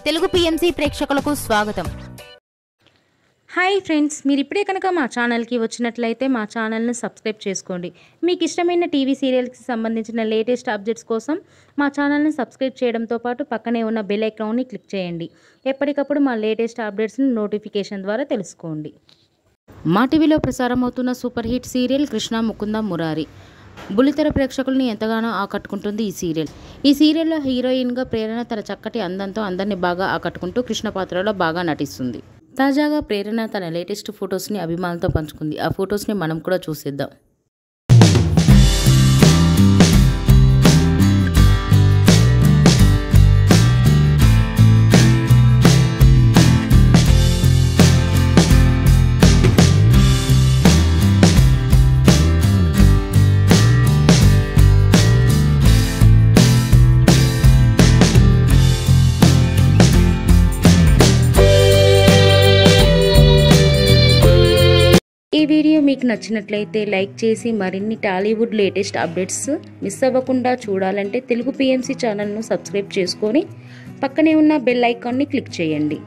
Telugu PMC ప్రేక్షకులకు స్వాగతం. Hi friends, మీరు ఇప్పుడే కనుక మా ఛానల్కి వచ్చినట్లయితే మా ఛానల్ని సబ్స్క్రైబ్ చేసుకోండి. మీకు ఇష్టమైన టీవీ సీరియల్స్కి సంబంధించిన లేటెస్ట్ అప్డేట్స్ కోసం మా ఛానల్ని సబ్స్క్రైబ్ చేయడంతో పాటు పక్కనే ఉన్న బెల్ ఐకాన్ని క్లిక్ చేయండి. ఎప్పటికప్పుడు మా లేటెస్ట్ అప్డేట్స్ని నోటిఫికేషన్ ద్వారా తెలుసుకోండి. మా టీవీలో ప్రసారం అవుతున్న super hit serial Krishna Mukunda Murari బుల్లితెర ప్రేక్షకుల్ని ఎంతగానో ఆకట్టుకుంటుంది. ఈ సీరియల్లో హీరోయిన్గా ప్రేరణ తన చక్కటి అందంతో అందరినీ బాగా ఆకట్టుకుంటూ కృష్ణ పాత్రలో బాగా నటిస్తుంది. తాజాగా ప్రేరణ తన లేటెస్ట్ ఫొటోస్ని అభిమానులతో పంచుకుంది. ఆ ఫొటోస్ని మనం కూడా చూసేద్దాం. ఈ వీడియో మీకు నచ్చినట్లయితే లైక్ చేసి మరిన్ని టాలీవుడ్ లేటెస్ట్ అప్డేట్స్ మిస్ అవ్వకుండా చూడాలంటే తెలుగు పిఎంసి ఛానల్ను సబ్స్క్రైబ్ చేసుకొని పక్కనే ఉన్న బెల్ ఐకాన్ని క్లిక్ చేయండి.